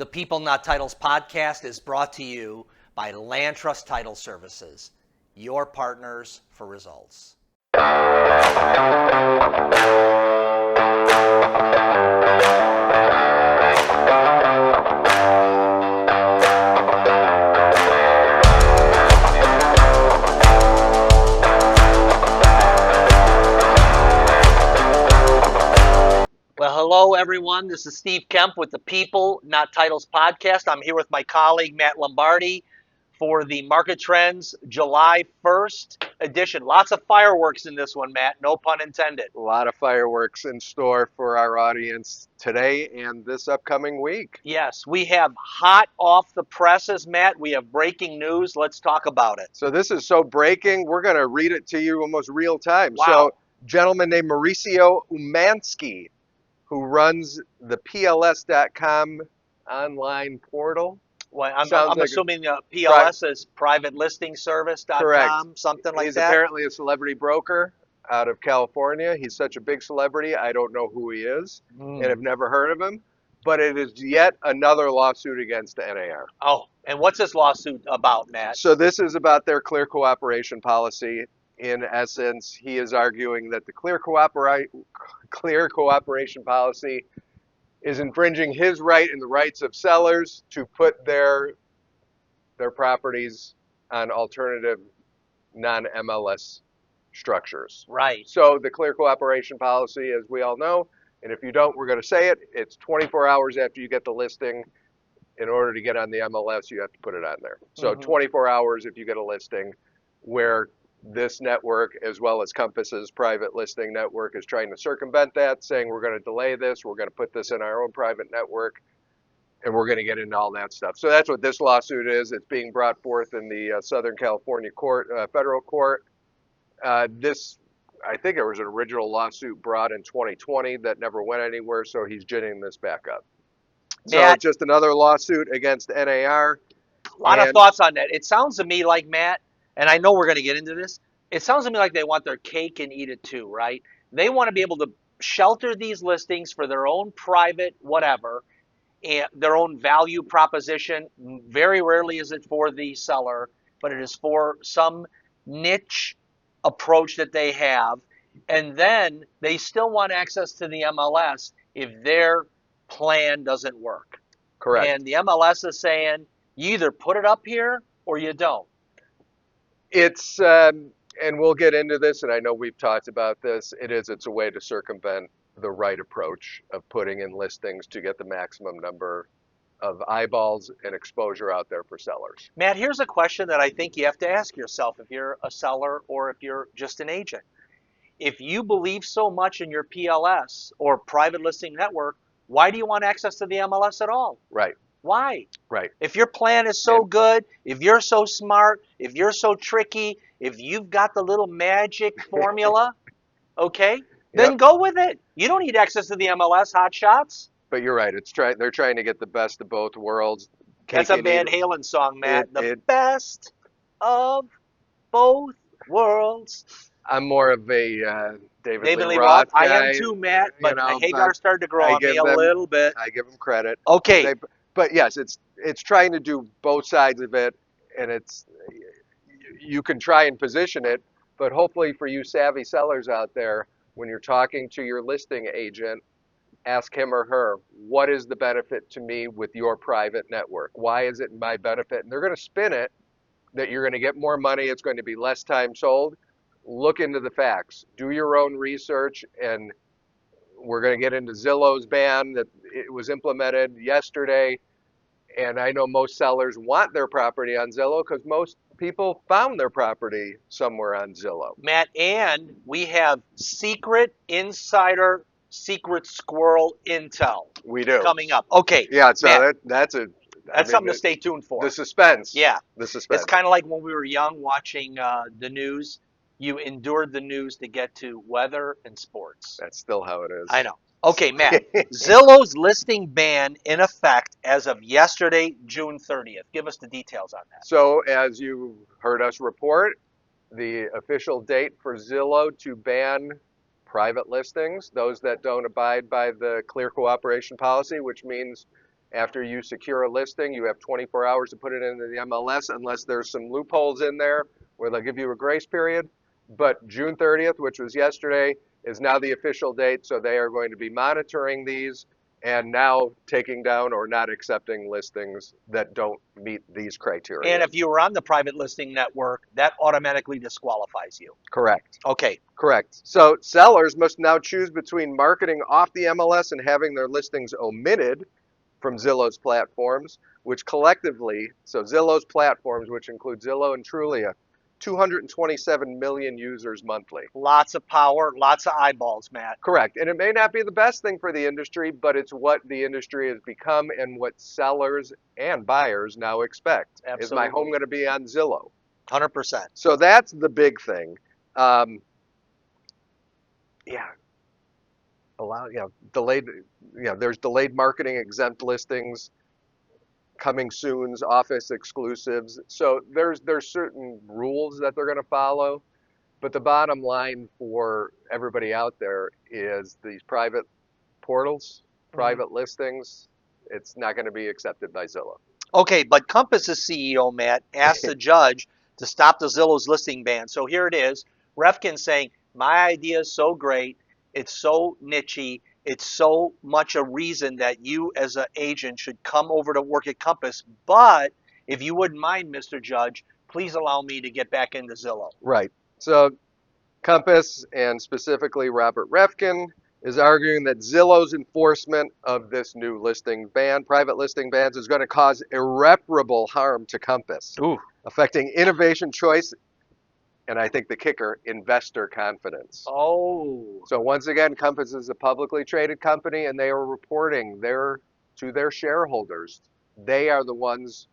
The People Not Titles podcast is brought to you by Land Trust Title Services, your partners for results. Well, hello, everyone. This is Steve Kaempf with the People Not Titles podcast. I'm here with my colleague, Matt Lombardi, for the Market Trends July 1st edition. Lots of fireworks in this one, Matt. No pun intended. A lot of fireworks in store for our audience today and this upcoming week. Yes, we have hot off the presses, Matt. We have breaking news. Let's talk about it. So this is so breaking, we're going to read it to you almost real time. Wow. So, gentleman named Mauricio Umansky, who runs the PLS.com online portal. Well, I'm Sounds like assuming PLS is privatelistingsservice.com, Correct. something like He's that. apparently a celebrity broker out of California. He's such a big celebrity, I don't know who he is and have never heard of him. But it is yet another lawsuit against the NAR. Oh, and what's this lawsuit about, Matt? So this is about their clear cooperation policy. In essence, he is arguing that the clear cooperation policy is infringing his right and the rights of sellers to put their properties on alternative non-MLS structures. Right. So the clear cooperation policy, as we all know, and if you don't, we're going to say it, it's 24 hours after you get the listing. In order to get on the MLS, you have to put it on there. So 24 hours if you get a listing, where this network, as well as Compass's private listing network, is trying to circumvent that, saying we're going to delay this, we're going to put this in our own private network, and we're going to get into all that stuff. So that's what this lawsuit is. It's being brought forth in the Southern California court, federal court. This, I think there was an original lawsuit brought in 2020 that never went anywhere, so he's ginning this back up. So Matt, it's just another lawsuit against NAR. a lot of thoughts on that. It sounds to me like, Matt, and I know we're going to get into this, it sounds to me like they want their cake and eat it too, right? They want to be able to shelter these listings for their own private whatever, and their own value proposition. Very rarely is it for the seller, but it is for some niche approach that they have. And then they still want access to the MLS if their plan doesn't work. Correct. And the MLS is saying, you either put it up here or you don't. It's, and we'll get into this, and I know we've talked about this, it's a way to circumvent the right approach of putting in listings to get the maximum number of eyeballs and exposure out there for sellers. Matt, here's a question that I think you have to ask yourself if you're a seller or if you're just an agent. If you believe so much in your PLS or private listing network, why do you want access to the MLS at all? Right. Why? Right. If your plan is so good, if you're so smart, if you're so tricky, if you've got the little magic formula, okay, then go with it. You don't need access to the MLS, hot shots. But you're right. They're trying to get the best of both worlds. That's a Van Halen song, Matt. The best of both worlds. I'm more of a David Lee Roth guy. I am too, Matt, but Hagar started to grow on me a little bit. I give him credit. Okay. But yes, it's trying to do both sides of it, and you can try and position it, but hopefully for you savvy sellers out there, when you're talking to your listing agent, ask him or her, what is the benefit to me with your private network? Why is it my benefit? And they're going to spin it that you're going to get more money, it's going to be less time sold. Look into the facts. Do your own research, and we're going to get into Zillow's ban that it was implemented yesterday. And I know most sellers want their property on Zillow because most people found their property somewhere on Zillow. Matt, and we have secret insider, secret squirrel intel. We do. Coming up. Okay. Yeah, so Matt, that's something to stay tuned for. The suspense. Yeah. The suspense. It's kind of like when we were young watching the news. You endured the news to get to weather and sports. That's still how it is. I know. Okay, Matt. Zillow's listing ban in effect as of yesterday, June 30th. Give us the details on that. So, as you heard us report, the official date for Zillow to ban private listings, those that don't abide by the clear cooperation policy, which means After you secure a listing, you have 24 hours to put it into the MLS unless there's some loopholes in there where they'll give you a grace period. But June 30th, which was yesterday, is now the official date. So they are going to be monitoring these and now taking down or not accepting listings that don't meet these criteria. And if you were on the private listing network, that automatically disqualifies you. Correct. Okay. Correct. So sellers must now choose between marketing off the MLS and having their listings omitted from Zillow's platforms, which collectively, so Zillow's platforms, which include Zillow and Trulia, 227 million users monthly. Lots of power, lots of eyeballs, Matt. Correct. And it may not be the best thing for the industry, but it's what the industry has become and what sellers and buyers now expect. Absolutely. Is my home going to be on Zillow? 100%. So that's the big thing. Delayed, there's delayed marketing, exempt listings, coming soon's, office exclusives. So there's certain rules that they're going to follow, but the bottom line for everybody out there is these private portals, private listings, it's not going to be accepted by Zillow. Okay, but Compass's CEO, Matt, asked the judge to stop the Zillow's listing ban. So here it is. Refkin's saying, my idea is so great, it's so nichey, it's so much a reason that you as an agent should come over to work at Compass. But if you wouldn't mind, Mr. Judge, please allow me to get back into Zillow. Right. So Compass, and specifically Robert Refkin, is arguing that Zillow's enforcement of this new listing ban, private listing bans, is going to cause irreparable harm to Compass, affecting innovation choice, and I think the kicker, investor confidence. Oh. So once again, Compass is a publicly traded company, and they are reporting to their shareholders. They are the ones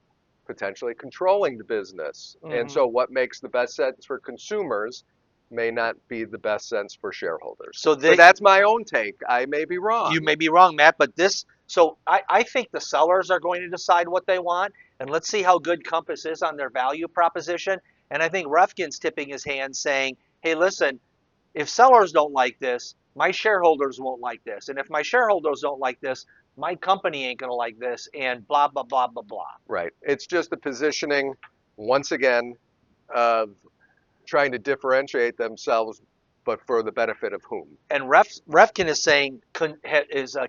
potentially controlling the business. And so what makes the best sense for consumers may not be the best sense for shareholders. But that's my own take. I may be wrong. You may be wrong, Matt, but I think the sellers are going to decide what they want, and let's see how good Compass is on their value proposition. And I think Refkin's tipping his hand saying, hey, listen, if sellers don't like this, my shareholders won't like this. And if my shareholders don't like this, my company ain't going to like this, and blah, blah, blah, blah, blah. Right. It's just the positioning, once again, of trying to differentiate themselves, but for the benefit of whom? And Refkin is saying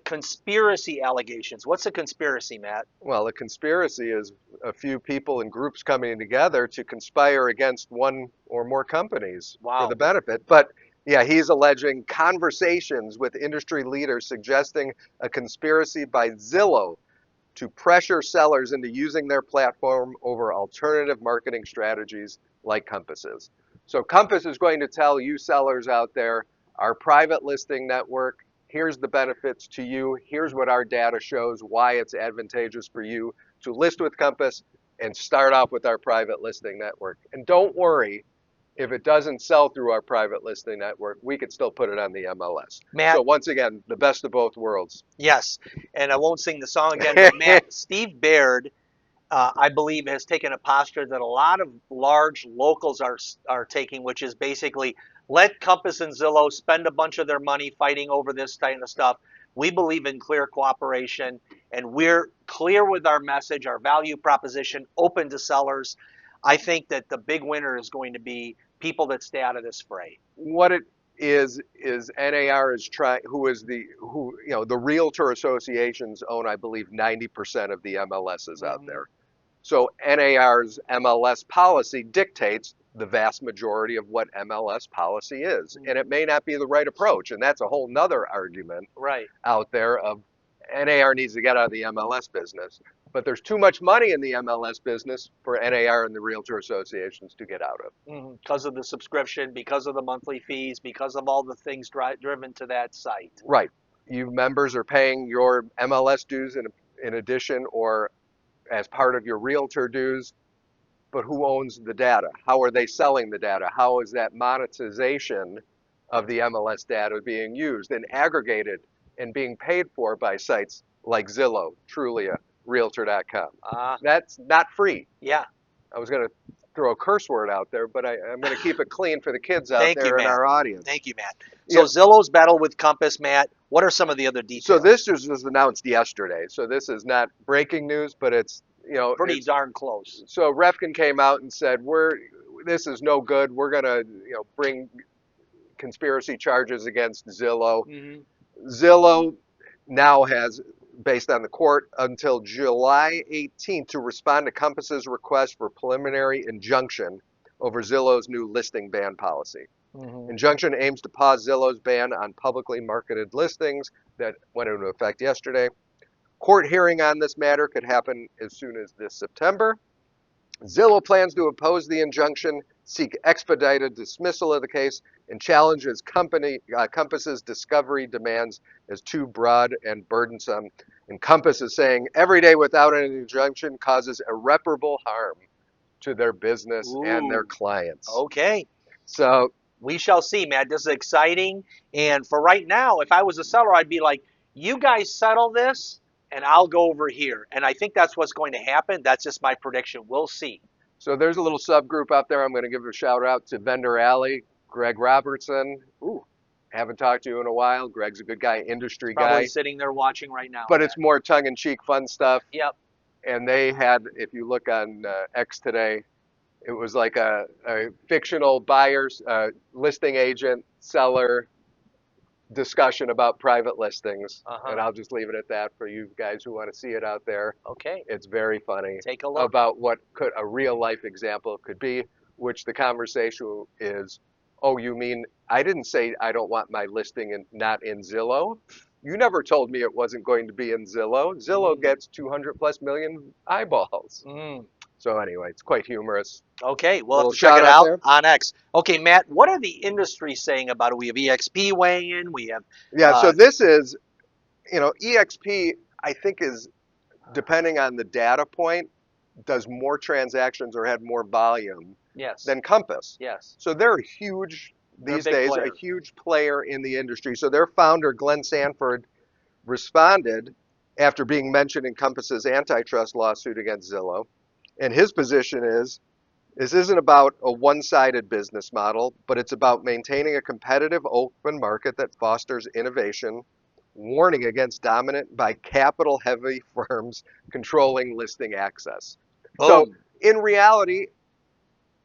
conspiracy allegations. What's a conspiracy, Matt? Well, a conspiracy is a few people and groups coming together to conspire against one or more companies for the benefit. But yeah, he's alleging conversations with industry leaders suggesting a conspiracy by Zillow to pressure sellers into using their platform over alternative marketing strategies like Compass's. So Compass is going to tell you sellers out there, our private listing network, here's the benefits to you, here's what our data shows, why it's advantageous for you to list with Compass and start off with our private listing network. And don't worry, if it doesn't sell through our private listing network, we could still put it on the MLS. Matt, so once again, the best of both worlds. Yes, and I won't sing the song again, but Matt, Steve Baird, I believe, has taken a posture that a lot of large locals are taking, which is basically let Compass and Zillow spend a bunch of their money fighting over this kind of stuff. We believe in clear cooperation, and we're clear with our message, our value proposition, open to sellers. I think that the big winner is going to be people that stay out of this fray. What it is NAR is trying, the realtor associations own, I believe, 90% of the MLSs out there. So NAR's MLS policy dictates the vast majority of what MLS policy is. And it may not be the right approach. And that's a whole nother argument out there of NAR needs to get out of the MLS business. But there's too much money in the MLS business for NAR and the realtor associations to get out of. Because of the subscription, because of the monthly fees, because of all the things driven to that site. Right. You members are paying your MLS dues in addition or as part of your realtor dues, but who owns the data? How are they selling the data? How is that monetization of the MLS data being used and aggregated and being paid for by sites like Zillow, Trulia, Realtor.com? That's not free. Yeah. I was going to throw a curse word out there, but I'm going to keep it clean for the kids out there in our audience. Thank you, Matt. So Zillow's battle with Compass, Matt, What are some of the other So details? this was announced yesterday. So this is not breaking news, but it's, Pretty it's, darn close. so Refkin came out and said, this is no good. We're going to, bring conspiracy charges against Zillow. Hmm. Zillow now has, based on the court, until July 18th to respond to Compass's request for preliminary injunction over Zillow's new listing ban policy. Hmm. Injunction aims to pause Zillow's ban on publicly marketed listings that went into effect yesterday. Court hearing on this matter could happen as soon as this September. Zillow plans to oppose the injunction, seek expedited dismissal of the case, and challenges Compass's discovery demands as too broad and burdensome. And Compass is saying every day without an injunction causes irreparable harm to their business and their Ooh, clients. okay. So, We shall see, Matt. This is exciting. And for right now, if I was a seller, I'd be like, you guys settle this and I'll go over here. And I think that's what's going to happen. That's just my prediction. We'll see. so there's a little subgroup out there. I'm going to give a shout out to Vendor Alley, Greg Robertson. Ooh, haven't talked to you in a while. Greg's a good guy, industry Probably guy, sitting there watching right now, but it's Matt. more tongue-in-cheek, fun stuff. Yep. And they had, if you look on X today, it was like a fictional buyer's listing agent, seller discussion about private listings. And Uh-huh. I'll just leave it at that for you guys who want to see it out there. Okay. It's very funny Take a look. about what could a real life example could be, which the conversation is, oh, you mean I didn't say I don't want my listing not in Zillow? You never told me it wasn't going to be in Zillow. Zillow Mm. gets 200 plus million eyeballs. Mm. So anyway, it's quite humorous. Okay, A we'll have little to check shout it out out there. on X. Okay, Matt, what are the industry saying about it? We have EXP weighing in. We have, Yeah, so uh, this is, EXP, I think is, depending on the data point, does more transactions or had more volume yes, than Compass. yes, So they're huge they're a these big days, a player. huge player in the industry. So their founder, Glenn Sanford, responded after being mentioned in Compass's antitrust lawsuit against Zillow. And his position is this isn't about a one sided business model, but it's about maintaining a competitive open market that fosters innovation, warning against dominant by capital heavy firms controlling listing access. So, Boom. in reality,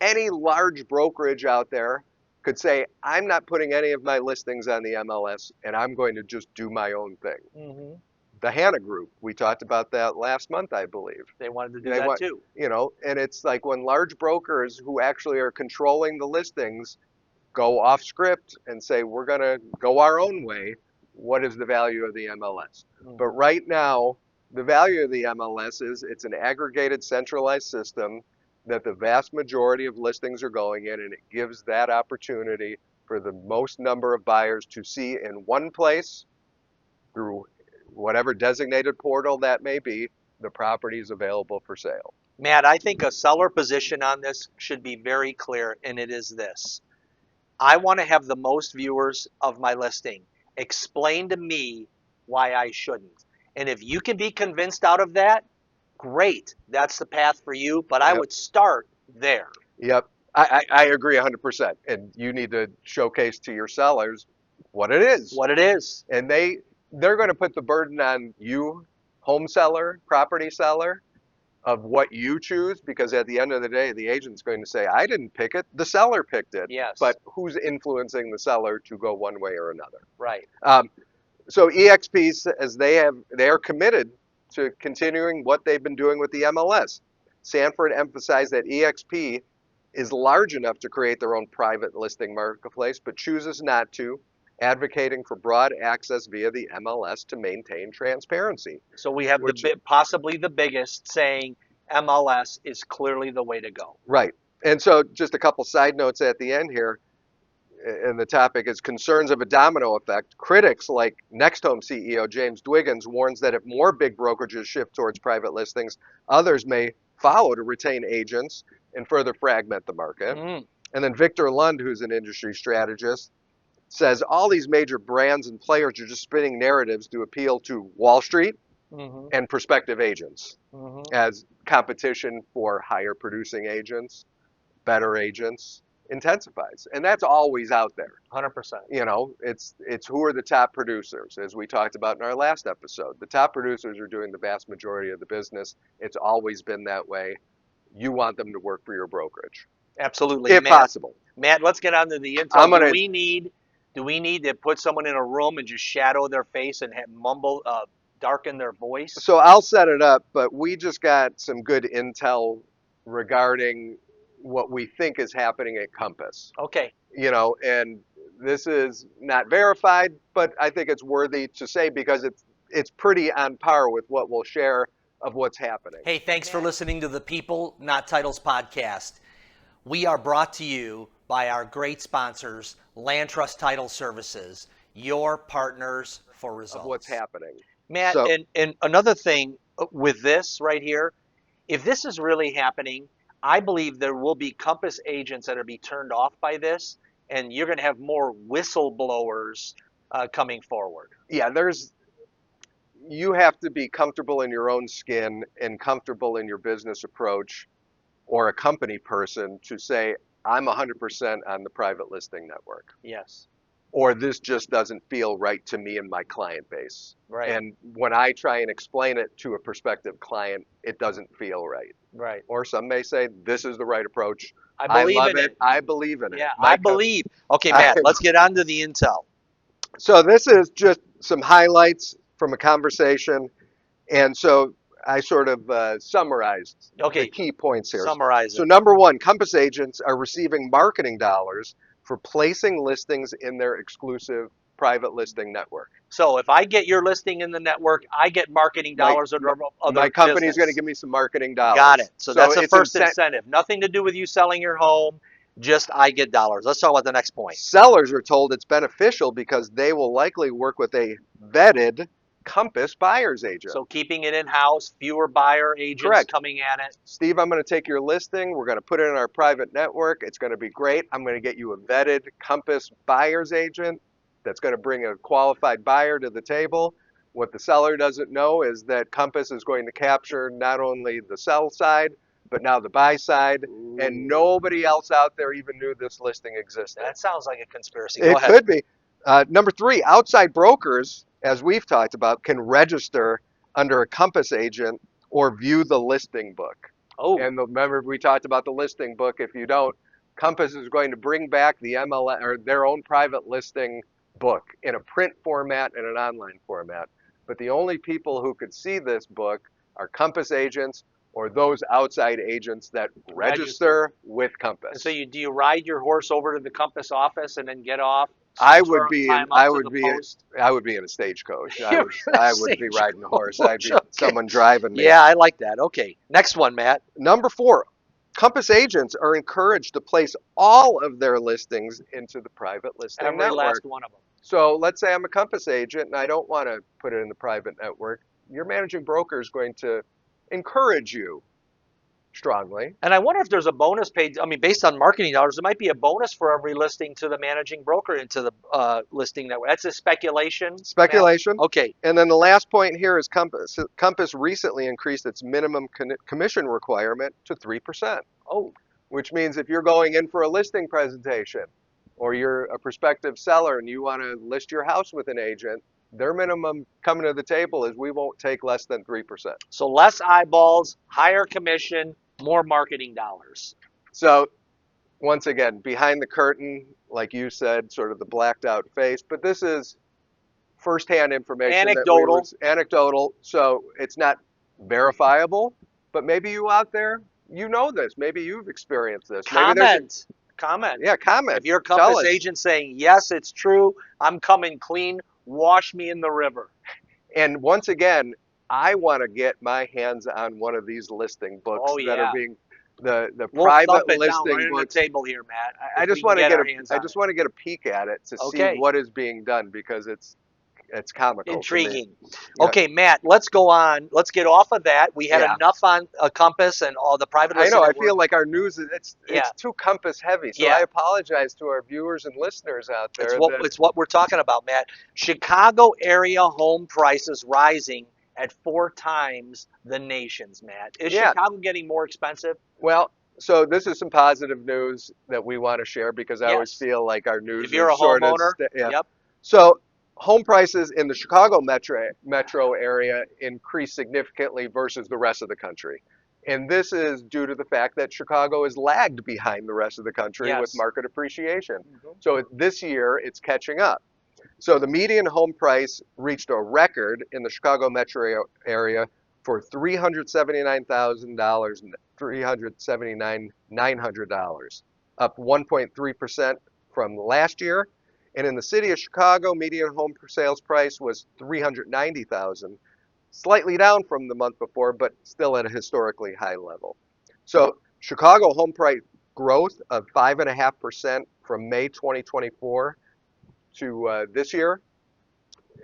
any large brokerage out there could say, I'm not putting any of my listings on the MLS and I'm going to just do my own thing. Hmm. The Hannah Group, we talked about that last month, I believe. They wanted to do They that want, too. and it's like when large brokers who actually are controlling the listings go off script and say, we're going to go our own way, what is the value of the MLS? But Hmm. right now, the value of the MLS is it's an aggregated centralized system that the vast majority of listings are going in, and it gives that opportunity for the most number of buyers to see in one place through whatever designated portal that may be, the property is available for sale. Matt, I think a seller position on this should be very clear, and it is this. I want to have the most viewers of my listing. Explain to me why I shouldn't. And if you can be convinced out of that, great. That's the path for you. But I Yep. would start there. Yep. I agree 100%. And you need to showcase to your sellers what it is. What it is. And they're going to put the burden on you, home seller, property seller, of what you choose, because at the end of the day, the agent's going to say, I didn't pick it, the seller picked it. Yes. But who's influencing the seller to go one way or another? Right. So EXPs, as they are committed to continuing what they've been doing with the MLS. Sanford emphasized that EXP is large enough to create their own private listing marketplace, but chooses not to, advocating for broad access via the MLS to maintain transparency. So we have Which, possibly the biggest saying MLS is clearly the way to go. right. And so just a couple side notes at the end here. And the topic is concerns of a domino effect. Critics like NextHome CEO James Dwiggins warns that if more big brokerages shift towards private listings, others may follow to retain agents and further fragment the market. Mm. And then Victor Lund, who's an industry strategist, says all these major brands and players are just spinning narratives to appeal to Wall Street Hmm. and prospective agents Hmm. as competition for higher producing agents, better agents, intensifies, and that's always out there. 100%. You know, it's who are the top producers, as we talked about in our last episode. The top producers are doing the vast majority of the business. It's always been that way. You want them to work for your brokerage, Absolutely, if Matt. possible. Matt, let's get on to the I'm intel. gonna. Do we need to put someone in a room and just shadow their face and darken their voice? So I'll set it up, but we just got some good intel regarding what we think is happening at Compass. Okay. You know, and this is not verified, but I think it's worthy to say because it's pretty on par with what we'll share of what's happening. Hey, thanks for listening to the People Not Titles podcast. We are brought to you by our great sponsors, Land Trust Title Services, your partners for results. Of what's happening. Matt, So, and another thing with this right here, if this is really happening, I believe there will be Compass agents that are be turned off by this, and you're going to have more whistleblowers coming forward. yeah, you have to be comfortable in your own skin and comfortable in your business approach, or a company person to say, I'm 100% on the private listing network. Yes. Or this just doesn't feel right to me and my client base. Right. And when I try and explain it to a prospective client, it doesn't feel right. Right. Or some may say, this is the right approach. I believe love in it. I believe in it. Yeah, I believe. Okay, Matt, let's get on to the intel. So this is just some highlights from a conversation. And so I sort of summarized the key points here. Summarize it. So number one, Compass agents are receiving marketing dollars for placing listings in their exclusive private listing network. So if I get your listing in the network, I get marketing dollars. My company's going to give me some marketing dollars. Got it. So that's the first it's incentive. Nothing to do with you selling your home. Just I get dollars. Let's talk about the next point. Sellers are told it's beneficial because they will likely work with a vetted Compass buyer's agent. So keeping it in-house, fewer buyer agents Correct. coming at it. Steve, I'm going to take your listing. We're going to put it in our private network. It's going to be great. I'm going to get you a vetted Compass buyer's agent that's going to bring a qualified buyer to the table. What the seller doesn't know is that Compass is going to capture not only the sell side, but now the buy side. Ooh. And nobody else out there even knew this listing existed. That sounds like a conspiracy. Go ahead. Could be. Number three, outside brokers, as we've talked about, can register under a Compass agent or view the listing book. Oh. And remember, we talked about the listing book. If you don't, Compass is going to bring back the MLS or their own private listing book in a print format and an online format. But the only people who could see this book are Compass agents or those outside agents that register with Compass. And so do you ride your horse over to the Compass office and then get off? I would be in a stagecoach. I would be riding a horse. I'd be someone driving me. Yeah, I like that. Okay. Next one, Matt. Number four, Compass agents are encouraged to place all of their listings into the private listing network. Every last one of them. So let's say I'm a Compass agent and I don't want to put it in the private network. Your managing broker is going to encourage you strongly. And I wonder if there's a bonus paid. I mean, based on marketing dollars, there might be a bonus for every listing to the managing broker into the listing network. That's a speculation. Speculation. Matt? Okay. And then the last point here is Compass. Compass recently increased its minimum commission requirement to 3%. Oh. Which means if you're going in for a listing presentation or you're a prospective seller and you want to list your house with an agent, their minimum coming to the table is we won't take less than 3%. So less eyeballs, higher commission, more marketing dollars. So once again, behind the curtain, like you said, sort of the blacked out face, but this is firsthand information. Anecdotal. So it's not verifiable, but maybe you out there, you know this. Maybe you've experienced this. Comment. Yeah, comment. If you're a Compass agent saying, yes, it's true, I'm coming clean, wash me in the river. And once again, I want to get my hands on one of these listing books that are being the private listing books. The table here, Matt. I just want to get a peek at it to see what is being done because it's comical. Intriguing. Okay, Matt, let's go on. Let's get off of that. We had enough on a Compass and all the private listing. I know. I feel like our news it's too Compass heavy. So I apologize to our viewers and listeners out there. It's what we're talking about, Matt. Chicago area home prices rising at 4 times the nation's, Matt. Is Chicago getting more expensive? Well, So this is some positive news that we want to share because I always Yes. feel like our If news you're a is sort of, homeowner, yeah. yep. So home prices in the Chicago metro area increased significantly versus the rest of the country. And this is due to the fact that Chicago is lagged behind the rest of the country with Yes. market appreciation. Mhm. So this year it's catching up. So the median home price reached a record in the Chicago metro area for $379,000 and $379,900, up 1.3% from last year. And in the city of Chicago, median home sales price was $390,000, slightly down from the month before, but still at a historically high level. So Chicago home price growth of 5.5% from May 2024 to this year,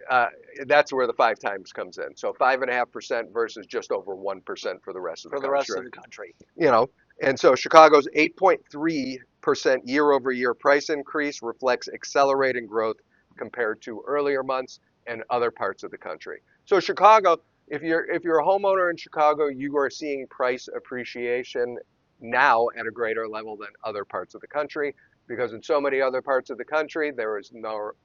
uh, that's where the 5 times comes in. So 5.5% versus just over 1% for the rest of the For the rest country. of the country. You know, and so Chicago's 8.3% year-over-year price increase reflects accelerating growth compared to earlier months and other parts of the country. So Chicago, if you're a homeowner in Chicago, you are seeing price appreciation now at a greater level than other parts of the country, because in so many other parts of the country there is more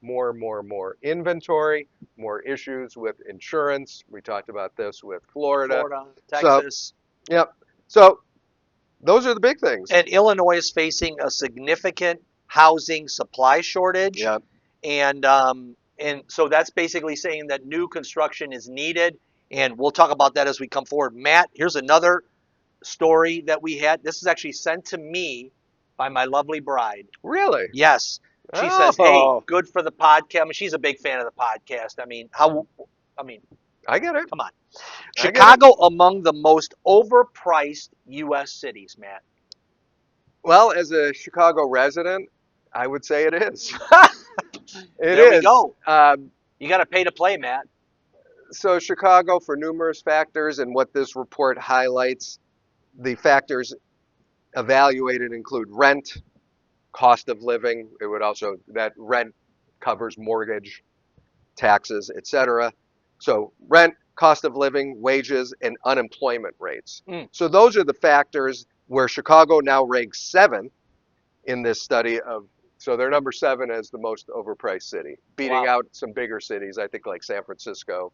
inventory, more issues with insurance. We talked about this with Florida. Florida, So, Texas. yep. So those are the big things. And Illinois is facing a significant housing supply shortage. Yep. And so that's basically saying that new construction is needed. And we'll talk about that as we come forward. Matt, here's another story that we had. This is actually sent to me by my lovely bride. Really? Yes. She says, "Hey, Oh, good for the podcast." I mean, she's a big fan of the podcast. I mean, I get it. come on. I get it. Chicago among the most overpriced US cities, Matt. Well, as a Chicago resident, I would say it is. It There we is. go. You got to pay to play, Matt. So Chicago, for numerous factors, and what this report highlights, the factors evaluated include rent, cost of living. It would also, that rent covers mortgage, taxes, etc. So rent, cost of living, wages, and unemployment rates. Mm. So those are the factors where Chicago now ranks 7th in this study of, so they're number 7 as the most overpriced city, beating Wow. out some bigger cities, I think like San Francisco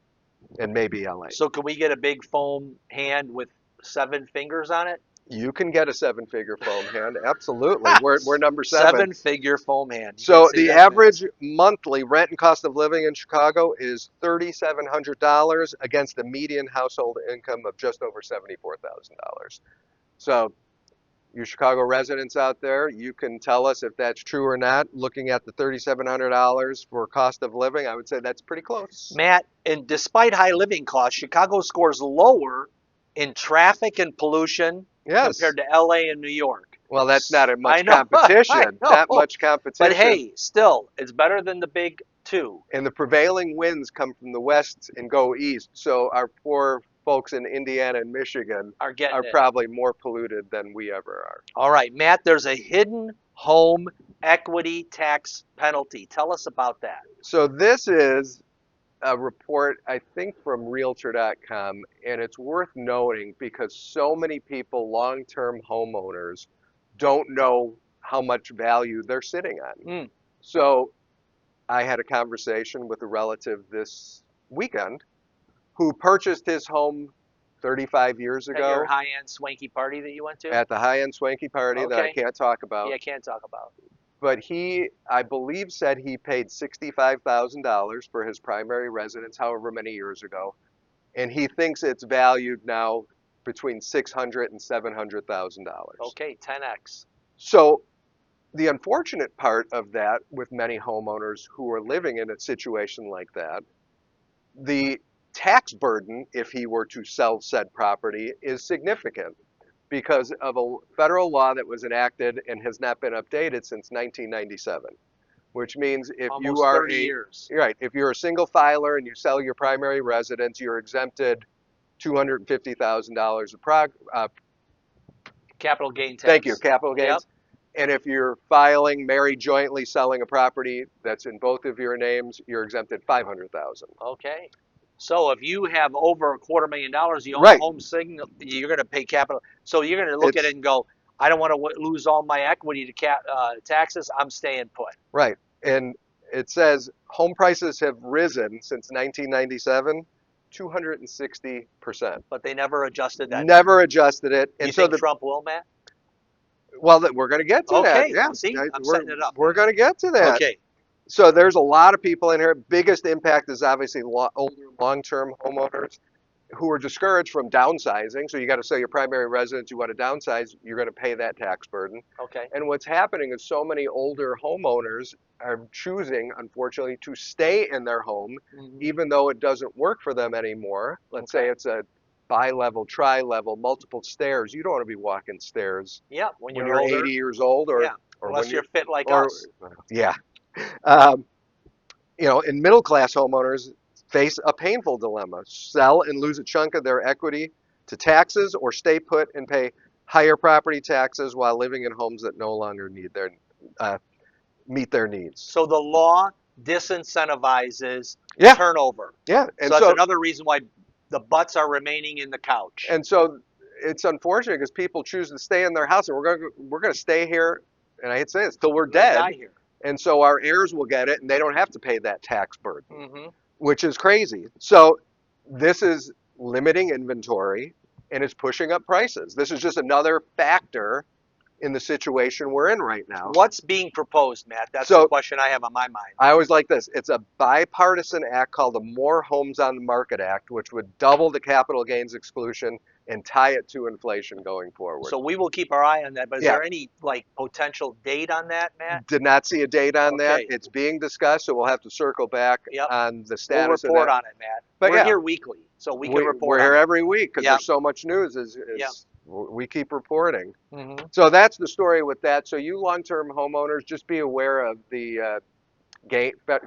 and maybe LA. So can we get a big foam hand with 7 fingers on it? You can get a 7-figure foam hand, absolutely. We're number 7. 7-figure foam hand. You So can't say the that average fast. monthly rent and cost of living in Chicago is $3,700 against a median household income of just over $74,000. So you Chicago residents out there, you can tell us if that's true or not. Looking at the $3,700 for cost of living, I would say that's pretty close. Matt, and despite high living costs, Chicago scores lower in traffic and pollution Yes. compared to LA and New York. Well, that's not I much know, I competition. Not know. much But competition. hey, still, it's better than the big 2. And the prevailing winds come from the west and go east. So our poor folks in Indiana and Michigan Are getting are it. probably more polluted than we ever are. All right, Matt, there's a hidden home equity tax penalty. Tell us about that. So this is a report, I think, from Realtor.com, and it's worth noting because so many people, long-term homeowners, don't know how much value they're sitting on. Mm. So I had a conversation with a relative this weekend who purchased his home 35 years At your ago high-end swanky party that you went to? at the high-end swanky party that I Okay. can't talk about. Yeah, can't talk about. But he, I believe, said he paid $65,000 for his primary residence however many years ago, and he thinks it's valued now between $600,000 and $700,000. Okay, 10x. So the unfortunate part of that with many homeowners who are living in a situation like that, the tax burden, if he were to sell said property, is significant because of a federal law that was enacted and has not been updated since 1997, which means if you Almost are 30 years. right, if you're a single filer and you sell your primary residence, you're exempted $250,000 of Capital gain tax. thank you, capital gains. Yep. And if you're filing married jointly selling a property that's in both of your names, you're exempted $500,000. Okay. So if you have over $250,000, you own Right. a home signal, you're going to pay capital. So you're going to look at It's it and go, I don't want to lose all my equity to taxes. I'm staying put. Right. And it says home prices have risen since 1997, 260%. But they never adjusted that number. Never adjusted it. You And so think Trump will, Matt? well, we're going to get to that. Okay. Yeah. See, I'm We're, setting it up. we're going to get to that. Okay. So there's a lot of people in here. Biggest impact is obviously older long-term homeowners who are discouraged from downsizing. So you got to sell your primary residence, you want to downsize, you're going to pay that tax burden. Okay. And what's happening is so many older homeowners are choosing, unfortunately, to stay in their home, even though it doesn't work for them anymore. Let's say it's a bi-level, tri-level, multiple stairs. You don't want to be walking stairs when when you're you're older. 80 years old, or Unless when you're fit like us. Yeah. Um, and middle class homeowners face a painful dilemma: sell and lose a chunk of their equity to taxes, or stay put and pay higher property taxes while living in homes that no longer meet their needs. So the law disincentivizes Yeah. turnover. Yeah. And so that's another reason why the butts are remaining in the couch. And so it's unfortunate because people choose to stay in their house, and we're going to stay here, and I hate to say this, till we're dead. Die here. And so our heirs will get it, and they don't have to pay that tax burden, which is crazy. So this is limiting inventory, and it's pushing up prices. This is just another factor in the situation we're in right now. What's being proposed, Matt? That's the question I have on my mind. I always like this. It's a bipartisan act called the More Homes on the Market Act, which would double the capital gains exclusion and tie it to inflation going forward. So we will keep our eye on that. But is there any potential date on that, Matt? Did not see a date on that. It's being discussed, so we'll have to circle back on the status we'll report of that. on it, Matt. But we're here weekly, so we can report. We're here every week because there's so much news. We keep reporting. So that's the story with that. So you long-term homeowners, just be aware of the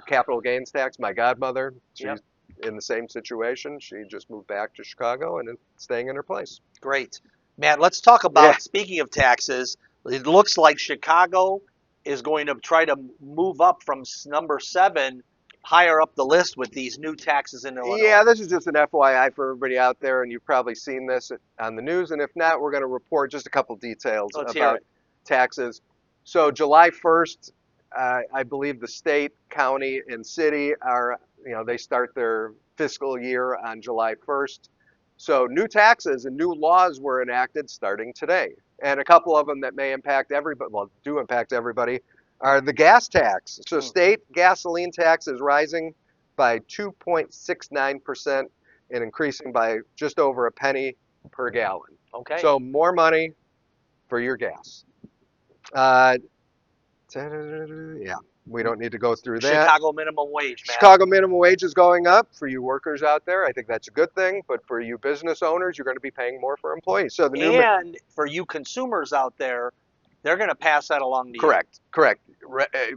capital gains tax. My godmother, she's in the same situation. She just moved back to Chicago and is staying in her place. Great. Matt, let's talk about, speaking of taxes, it looks like Chicago is going to try to move up from number 7 higher up the list with these new taxes in Illinois. Yeah, this is just an FYI for everybody out there, and you've probably seen this on the news. And if not, we're going to report just a couple details about taxes. So July 1st, I believe the state, county, and city are, they start their fiscal year on July 1st. So new taxes and new laws were enacted starting today. And a couple of them that may impact everybody, do impact everybody, are the gas tax. So state gasoline tax is rising by 2.69% and increasing by just over a penny per gallon. Okay. So more money for your gas. We don't need to go through that. Chicago minimum wage, Matt. Chicago minimum wage is going up for you workers out there. I think that's a good thing. But for you business owners, you're going to be paying more for employees. So and for you consumers out there, they're going to pass that along to you. Correct.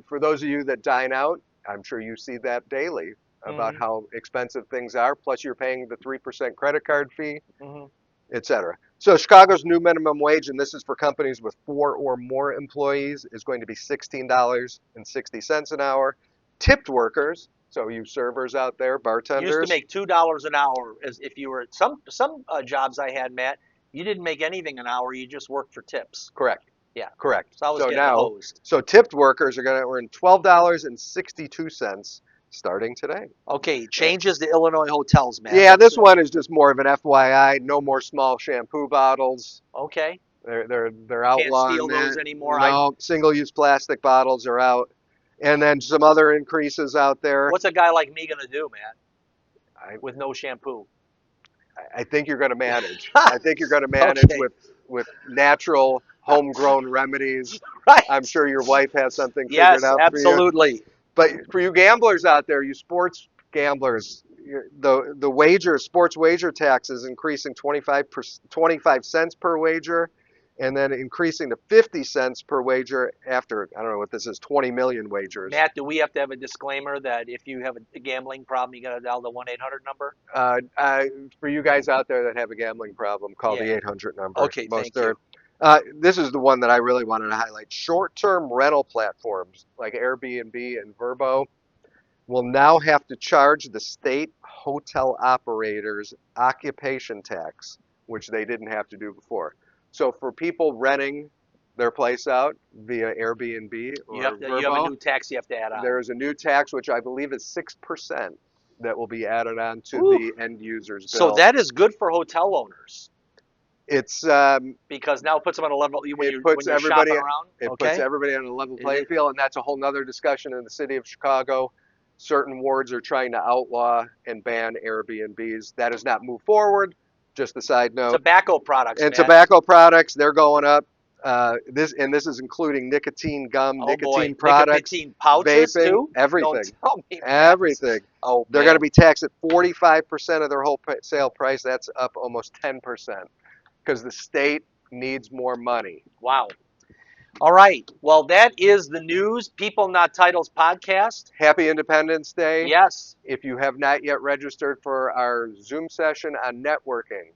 For those of you that dine out, I'm sure you see that daily about how expensive things are. Plus, you're paying the 3% credit card fee, et cetera. So Chicago's new minimum wage, and this is for companies with 4 or more employees, is going to be $16.60 an hour. Tipped workers, so you servers out there, bartenders. You used to make $2 an hour if you were at some jobs I had, Matt. You didn't make anything an hour. You just worked for tips. Correct. Yeah. Correct. So I was getting hosed. So tipped workers are going to earn $12.62 starting today. Okay, changes to Illinois hotels, man. Yeah, this one is just more of an FYI. No more small shampoo bottles. Okay. They're outlawing Can't steal those anymore. No, single-use plastic bottles are out. And then some other increases out there. What's a guy like me going to do, man, with no shampoo? I think you're going to manage. I think you're going to manage with natural, homegrown remedies. Right. I'm sure your wife has something figured out for you. Yes, absolutely. But for you gamblers out there, you sports gamblers, the sports wager tax is increasing 25 cents per wager, and then increasing to 50 cents per wager after, I don't know what this is, 20 million wagers. Matt, do we have to have a disclaimer that if you have a gambling problem, you got to dial the 1-800 number? For you guys out there that have a gambling problem, call the 800 number. Okay, thank you. This is the one that I really wanted to highlight. Short-term rental platforms like Airbnb and Vrbo will now have to charge the state hotel operators occupation tax, which they didn't have to do before. So for people renting their place out via Airbnb or You have a Vrbo. new tax you have to add on. There's a new tax, which I believe is 6%, that will be added on to Whew. the end user's So bill. that is good for hotel owners It's because now it puts them on a level when you're everybody shopping around. it Okay. puts everybody on a level playing field, and that's a whole nother discussion in the city of Chicago. Certain wards are trying to outlaw and ban Airbnbs. That has not moved forward. Just a side note. Tobacco products. And Matt. tobacco products, they're going up. This is including nicotine gum, nicotine products, nicotine pouches vaping, too. everything. Don't tell me, everything. Oh, they're going to be taxed at 45% of their whole sale price. That's up almost 10% because the state needs more money. Wow. All right. Well, that is the news. People Not Titles podcast. Happy Independence Day. Yes. If you have not yet registered for our Zoom session on networking,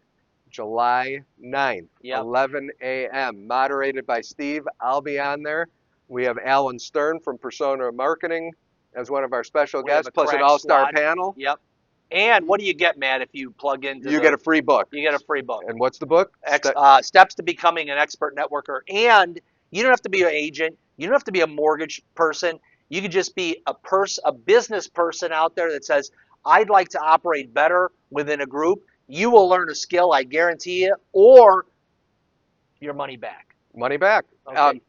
July 9th, 11 a.m., moderated by Steve. I'll be on there. We have Alan Stern from Persona Marketing as one of our special guests, plus an all-star panel. Yep. And what do you get, Matt, if you plug into You get a free book. You get a free book. And what's the book? Steps to Becoming an Expert Networker. And you don't have to be an agent. You don't have to be a mortgage person. You could just be a business person out there that says, I'd like to operate better within a group. You will learn a skill, I guarantee you, or your money back. Money back. Okay.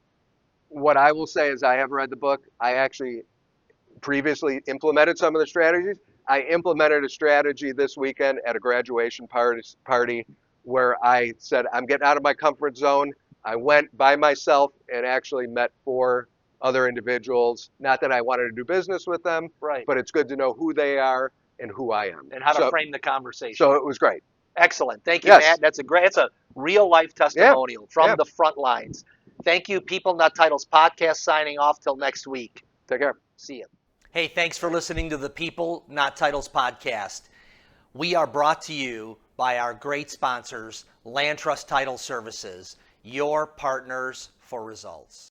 What I will say is I have read the book. I actually previously implemented some of the strategies. I implemented a strategy this weekend at a graduation party where I said, I'm getting out of my comfort zone. I went by myself and actually met 4 other individuals. Not that I wanted to do business with them, right, but it's good to know who they are and who I am. And how to frame the conversation. So it was great. Excellent. Thank you, Matt. That's a real life testimonial from the front lines. Thank you, People Not Titles podcast, signing off till next week. Take care. See you. Hey, thanks for listening to the People Not Titles podcast. We are brought to you by our great sponsors, Land Trust Title Services, your partners for results.